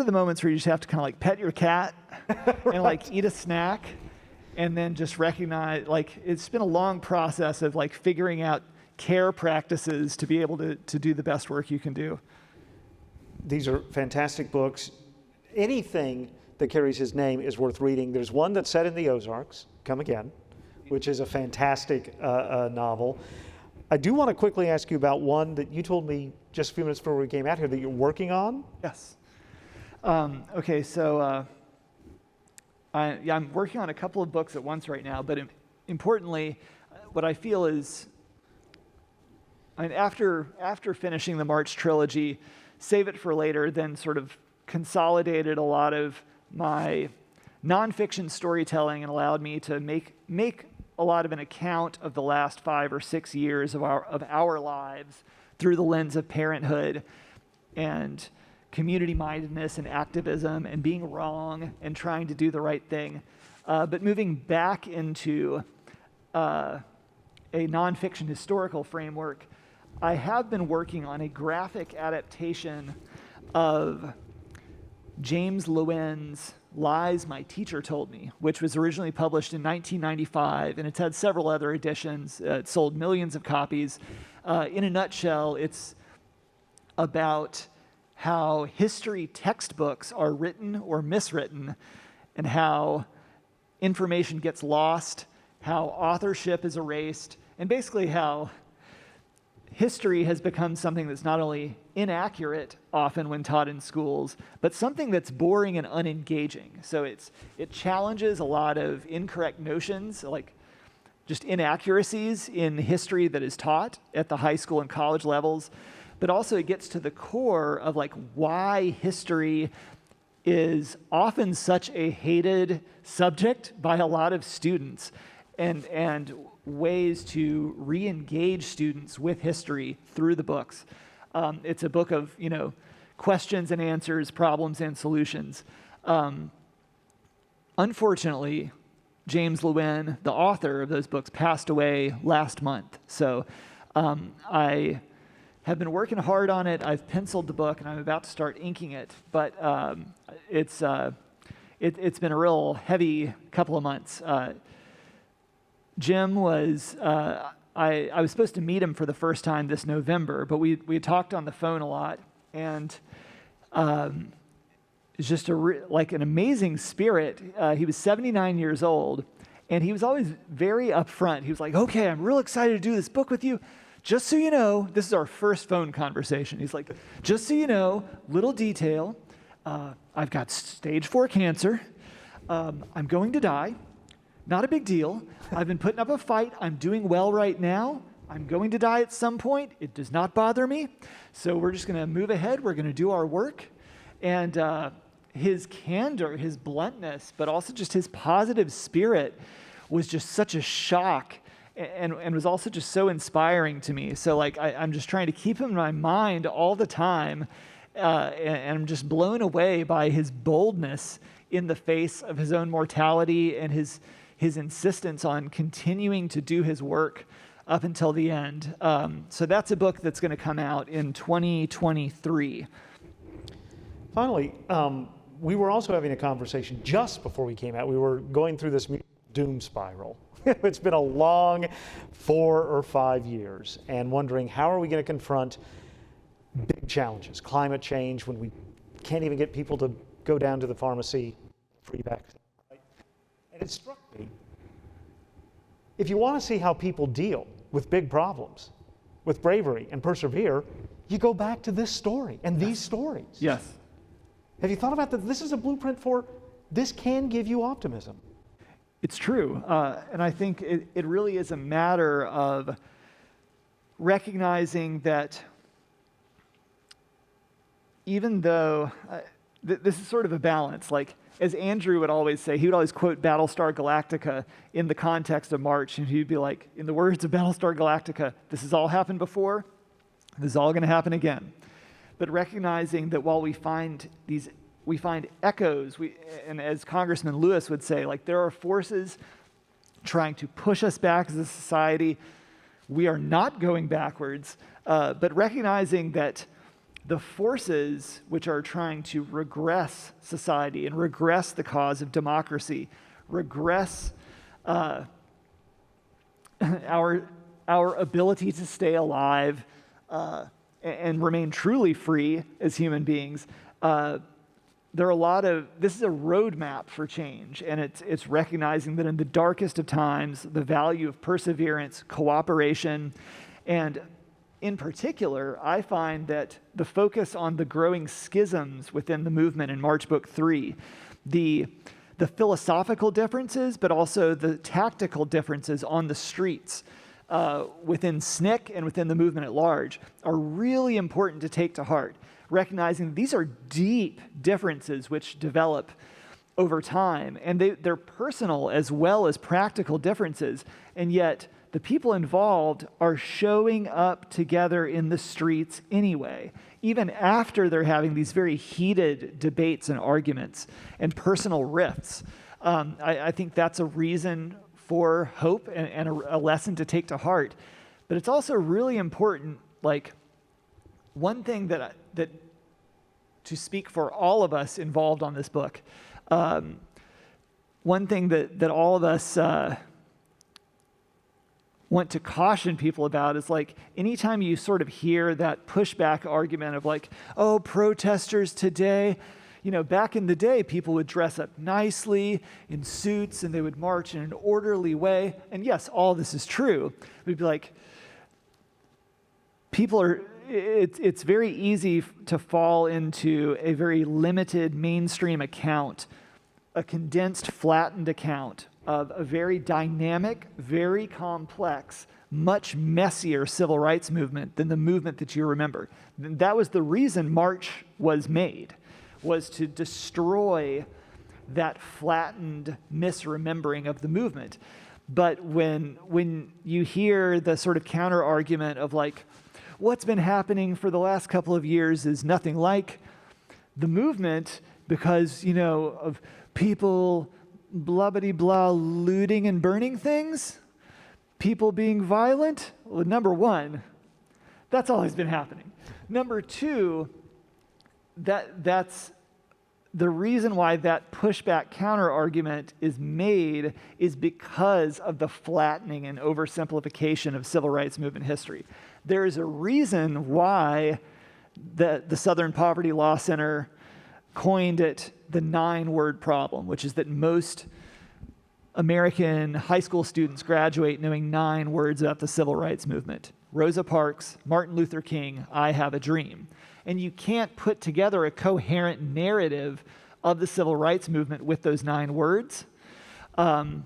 Speaker 3: the moments where you just have to kind of pet your cat and eat a snack, and then just recognize, it's been a long process of figuring out care practices to be able to do the best work you can do.
Speaker 1: These are fantastic books. Anything that carries his name is worth reading. There's one that's set in the Ozarks, Come Again, which is a fantastic novel. I do want to quickly ask you about one that you told me just a few minutes before we came out here that you're working on.
Speaker 3: Yes. I'm working on a couple of books at once right now, but importantly, what I feel is, after finishing the March trilogy, Save It for Later then sort of consolidated a lot of my nonfiction storytelling and allowed me to make a lot of an account of the last 5 or 6 years of our lives through the lens of parenthood and community mindedness and activism and being wrong and trying to do the right thing. But moving back into a nonfiction historical framework, I have been working on a graphic adaptation of James Loewen's Lies My Teacher Told Me, which was originally published in 1995, and it's had several other editions. It sold millions of copies. In a nutshell, it's about how history textbooks are written or miswritten, and how information gets lost, how authorship is erased, and basically how history has become something that's not only inaccurate often when taught in schools, but something that's boring and unengaging. So it challenges a lot of incorrect notions, like just inaccuracies in history that is taught at the high school and college levels, but also it gets to the core of like why history is often such a hated subject by a lot of students, and ways to re-engage students with history through the books. It's a book of, questions and answers, problems and solutions. Unfortunately, James Lewin, the author of those books, passed away last month. So I have been working hard on it. I've penciled the book, and I'm about to start inking it. But it's been a real heavy couple of months. Jim was, I was supposed to meet him for the first time this November, but we talked on the phone a lot, and it's just like an amazing spirit. He was 79 years old, and he was always very upfront. He was like, okay, I'm real excited to do this book with you. Just so you know, this is our first phone conversation. He's like, just so you know, little detail, I've got stage 4 cancer. I'm going to die. Not a big deal. I've been putting up a fight. I'm doing well right now. I'm going to die at some point. It does not bother me. So we're just going to move ahead. We're going to do our work. And his candor, his bluntness, but also just his positive spirit was just such a shock and was also just so inspiring to me. So like I'm just trying to keep him in my mind all the time. And I'm just blown away by his boldness in the face of his own mortality and his insistence on continuing to do his work up until the end. So that's a book that's going to come out in 2023.
Speaker 1: Finally, we were also having a conversation just before we came out. We were going through this doom spiral. It's been a long 4 or 5 years, and wondering how are we going to confront big challenges, climate change, when we can't even get people to go down to the pharmacy free vaccine. And it struck me, if you want to see how people deal with big problems, with bravery and persevere, you go back to this story and these stories.
Speaker 3: Yes.
Speaker 1: Have you thought about that? This is a blueprint for, this can give you optimism.
Speaker 3: It's true. And I think it really is a matter of recognizing that even though this is sort of a balance, like as Andrew would always say, he would always quote Battlestar Galactica in the context of March, and he'd be like, in the words of Battlestar Galactica, this has all happened before, this is all going to happen again. But recognizing that while we find echoes, and as Congressman Lewis would say, like there are forces trying to push us back as a society. We are not going backwards, but recognizing that the forces which are trying to regress society and regress the cause of democracy, regress our ability to stay alive and remain truly free as human beings, there are a lot of, this is a roadmap for change, and it's recognizing that in the darkest of times, the value of perseverance, cooperation, and in particular, I find that the focus on the growing schisms within the movement in March Book 3, the philosophical differences, but also the tactical differences on the streets within SNCC and within the movement at large are really important to take to heart, recognizing these are deep differences which develop over time, and they're personal as well as practical differences, and yet the people involved are showing up together in the streets anyway, even after they're having these very heated debates and arguments and personal rifts. I think that's a reason for hope and a lesson to take to heart. But it's also really important, like, one thing that to speak for all of us involved on this book, one thing that all of us want to caution people about is, like, anytime you sort of hear that pushback argument of like, oh, protesters today, back in the day, people would dress up nicely in suits and they would march in an orderly way. And yes, all this is true. We'd be like, it's very easy to fall into a very limited mainstream account, a condensed, flattened account of a very dynamic, very complex, much messier civil rights movement than the movement that you remember. That was the reason March was made, was to destroy that flattened misremembering of the movement. But when you hear the sort of counter argument of like, what's been happening for the last couple of years is nothing like the movement because, of people blah, blah, looting and burning things, people being violent. Well, number one, that's always been happening. Number two, that's the reason why that pushback counter argument is made is because of the flattening and oversimplification of civil rights movement history. There is a reason why the Southern Poverty Law Center coined it the 9-word problem, which is that most American high school students graduate knowing 9 words about the civil rights movement. Rosa Parks, Martin Luther King, I have a dream. And you can't put together a coherent narrative of the civil rights movement with those 9 words. And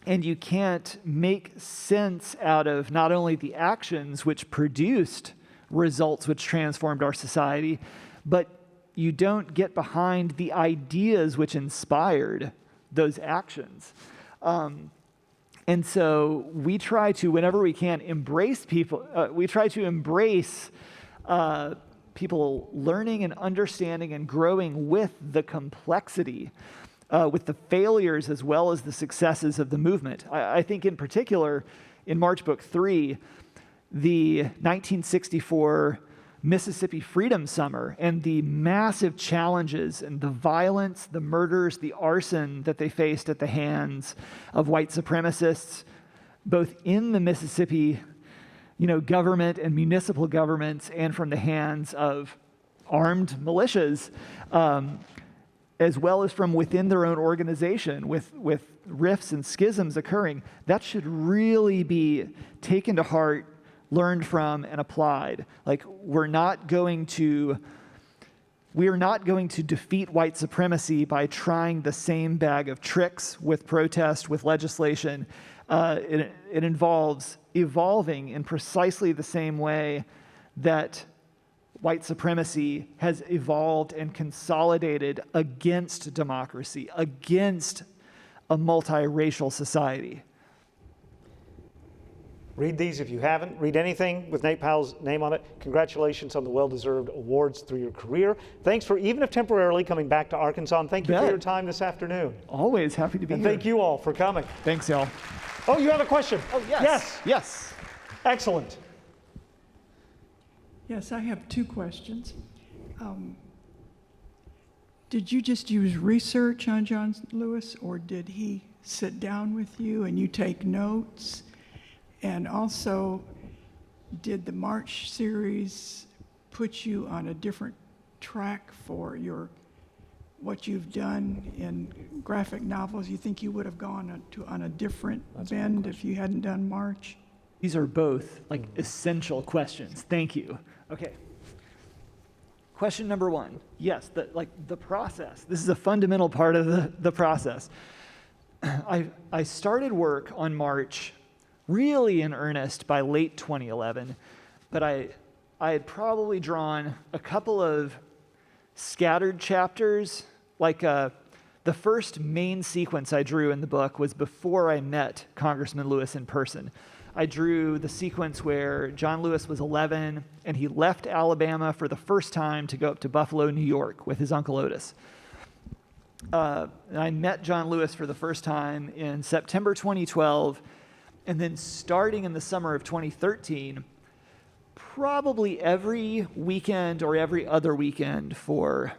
Speaker 3: you can't make sense out of not only the actions which produced results which transformed our society, but you don't get behind the ideas which inspired those actions. And so we try to, whenever we can, embrace people. We try to embrace people learning and understanding and growing with the complexity, with the failures as well as the successes of the movement. I think in particular, in March Book 3, the 1964 Mississippi Freedom Summer and the massive challenges and the violence, the murders, the arson that they faced at the hands of white supremacists, both in the Mississippi government and municipal governments and from the hands of armed militias, as well as from within their own organization with rifts and schisms occurring, that should really be taken to heart, learned from, and applied. Like, we are not going to defeat white supremacy by trying the same bag of tricks with protest, with legislation. It involves evolving in precisely the same way that white supremacy has evolved and consolidated against democracy, against a multiracial society.
Speaker 1: Read these if you haven't. Read anything with Nate Powell's name on it. Congratulations on the well-deserved awards through your career. Thanks for, even if temporarily, coming back to Arkansas. And thank you for your time this afternoon.
Speaker 3: Always happy to be
Speaker 1: and
Speaker 3: here.
Speaker 1: Thank you all for coming.
Speaker 3: Thanks, y'all.
Speaker 1: Oh, you have a question?
Speaker 3: Oh, yes. Yes.
Speaker 1: Excellent.
Speaker 4: Yes, I have 2 questions. Did you just use research on John Lewis, or did he sit down with you and you take notes? And also, did the March series put you on a different track for what you've done in graphic novels? You think you would have gone on a different bend if you hadn't done March?
Speaker 3: These are both essential questions. Thank you. Okay. Question number 1. Yes, the process. This is a fundamental part of the process. I started work on March really in earnest by late 2011, but I had probably drawn a couple of scattered chapters. The first main sequence I drew in the book was before I met Congressman Lewis in person. I drew the sequence where John Lewis was 11 and he left Alabama for the first time to go up to Buffalo, New York with his Uncle Otis. And I met John Lewis for the first time in September 2012, and then starting in the summer of 2013, probably every weekend or every other weekend for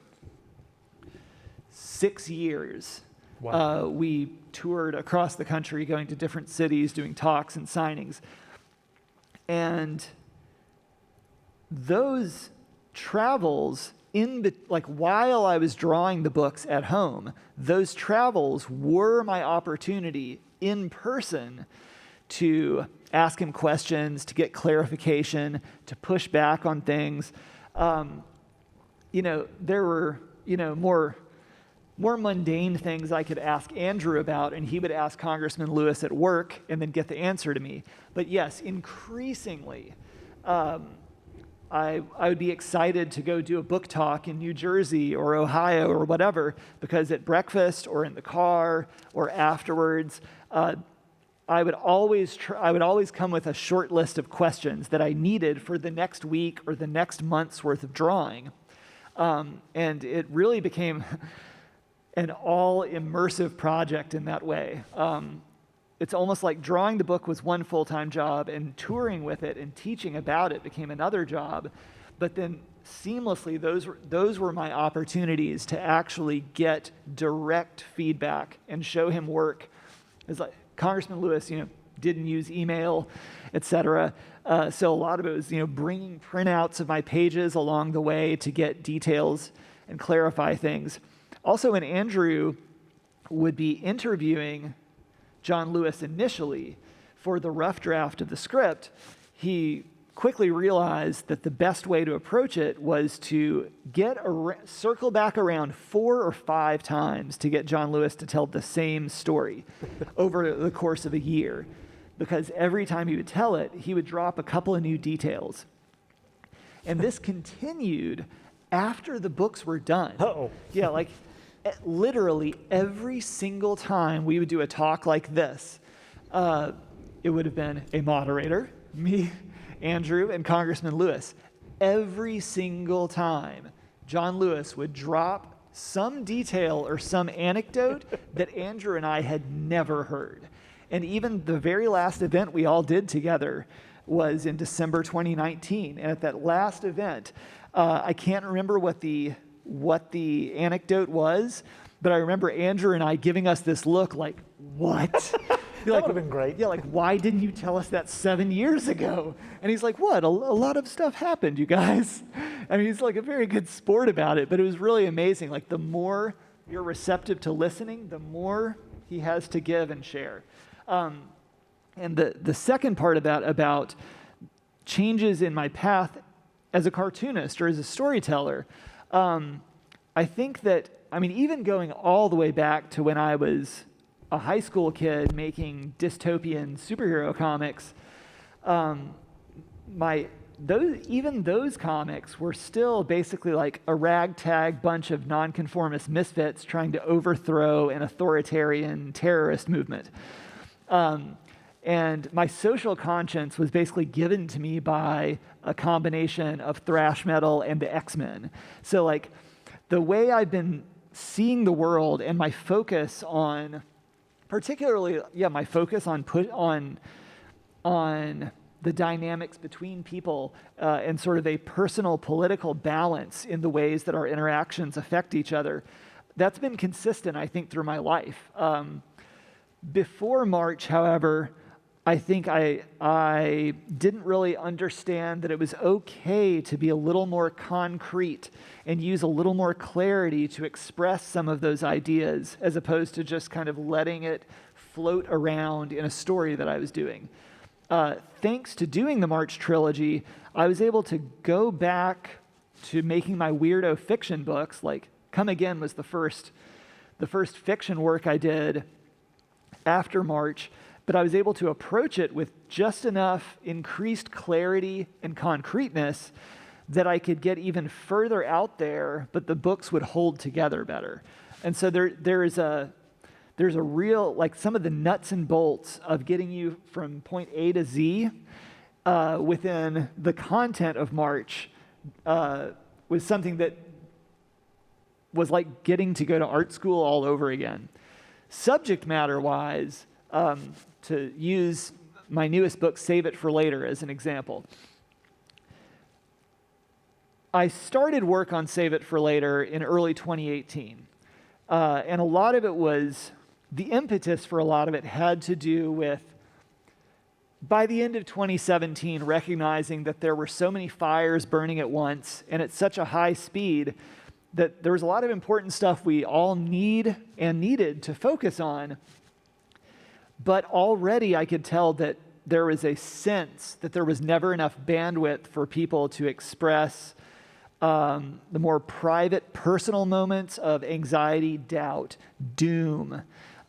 Speaker 3: 6 years. Wow. We toured across the country, going to different cities, doing talks and signings. And those travels while I was drawing the books at home, those travels were my opportunity in person to ask him questions, to get clarification, to push back on things. There were, more mundane things I could ask Andrew about, and he would ask Congressman Lewis at work and then get the answer to me. But yes, increasingly, I would be excited to go do a book talk in New Jersey or Ohio or whatever, because at breakfast or in the car or afterwards, I would always come with a short list of questions that I needed for the next week or the next month's worth of drawing. And it really became an all-immersive project in that way. It's almost like drawing the book was one full-time job, and touring with it and teaching about it became another job. But then seamlessly, those were my opportunities to actually get direct feedback and show him work. It's like Congressman Lewis, didn't use email, et cetera. So a lot of it was, bringing printouts of my pages along the way to get details and clarify things. Also, when Andrew would be interviewing John Lewis initially for the rough draft of the script, he quickly realized that the best way to approach it was to circle back around 4 or 5 times to get John Lewis to tell the same story over the course of a year. Because every time he would tell it, he would drop a couple of new details. And this continued after the books were done.
Speaker 1: Uh-oh.
Speaker 3: Yeah, literally every single time we would do a talk like this, it would have been a moderator, me, Andrew, and Congressman Lewis. Every single time, John Lewis would drop some detail or some anecdote that Andrew and I had never heard. And even the very last event we all did together was in December 2019. And at that last event, I can't remember what the anecdote was, but I remember Andrew and I giving us this look like, what?
Speaker 1: That would have been great.
Speaker 3: Yeah, why didn't you tell us that 7 years ago? And he's like, what? A lot of stuff happened, you guys. I mean, he's a very good sport about it, but it was really amazing. The more you're receptive to listening, the more he has to give and share. And the second part of that, about changes in my path as a cartoonist or as a storyteller, I think that, even going all the way back to when I was a high school kid making dystopian superhero comics, those comics were still basically like a ragtag bunch of nonconformist misfits trying to overthrow an authoritarian terrorist movement. And my social conscience was basically given to me by a combination of thrash metal and the X-Men. So the way I've been seeing the world and my focus on, particularly, my focus on the dynamics between people and sort of a personal political balance in the ways that our interactions affect each other, that's been consistent, I think, through my life. Before March, however, I think I didn't really understand that it was okay to be a little more concrete and use a little more clarity to express some of those ideas, as opposed to just kind of letting it float around in a story that I was doing. Thanks to doing the March trilogy, I was able to go back to making my weirdo fiction books. Come Again was the first fiction work I did after March, but I was able to approach it with just enough increased clarity and concreteness that I could get even further out there, but the books would hold together better. And so there's a real, some of the nuts and bolts of getting you from point A to Z within the content of March was something that was like getting to go to art school all over again. Subject matter-wise, to use my newest book, Save It for Later, as an example. I started work on Save It for Later in early 2018. And a lot of it was, the impetus for a lot of it had to do with by the end of 2017, recognizing that there were so many fires burning at once and at such a high speed that there was a lot of important stuff we all need and needed to focus on. But already I could tell that there was a sense that there was never enough bandwidth for people to express the more private, personal moments of anxiety, doubt, doom,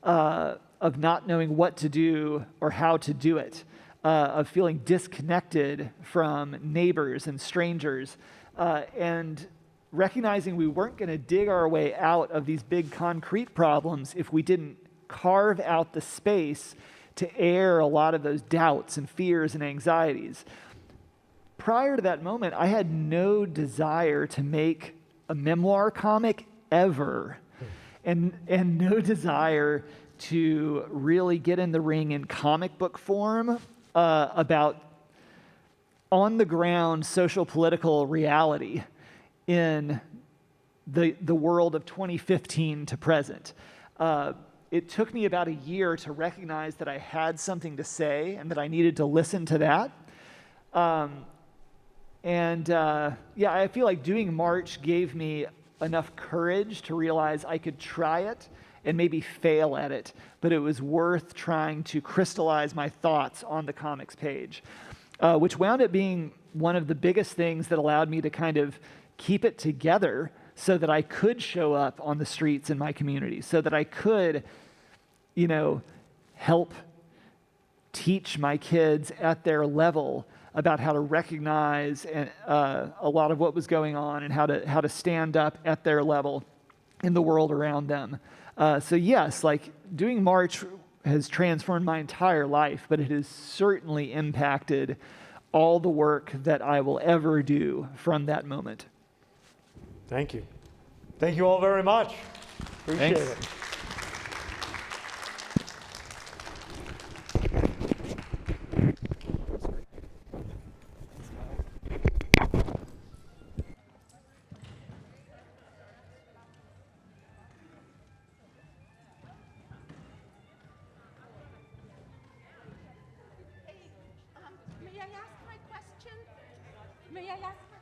Speaker 3: of not knowing what to do or how to do it, of feeling disconnected from neighbors and strangers, and recognizing we weren't going to dig our way out of these big concrete problems if we didn't carve out the space to air a lot of those doubts and fears and anxieties. Prior to that moment, I had no desire to make a memoir comic ever, and no desire to really get in the ring in comic book form about on-the-ground social political reality in the world of 2015 to present. It took me about a year to recognize that I had something to say and that I needed to listen to that. I feel like doing March gave me enough courage to realize I could try it and maybe fail at it, but it was worth trying to crystallize my thoughts on the comics page, which wound up being one of the biggest things that allowed me to kind of keep it together so that I could show up on the streets in my community, so that I could, help teach my kids at their level about how to recognize a lot of what was going on and how to stand up at their level in the world around them. So yes, like doing March has transformed my entire life, but it has certainly impacted all the work that I will ever do from that moment.
Speaker 1: Thank you. Thank you all very much. Appreciate
Speaker 3: Thanks.
Speaker 1: it.
Speaker 5: May I ask my question? May I ask my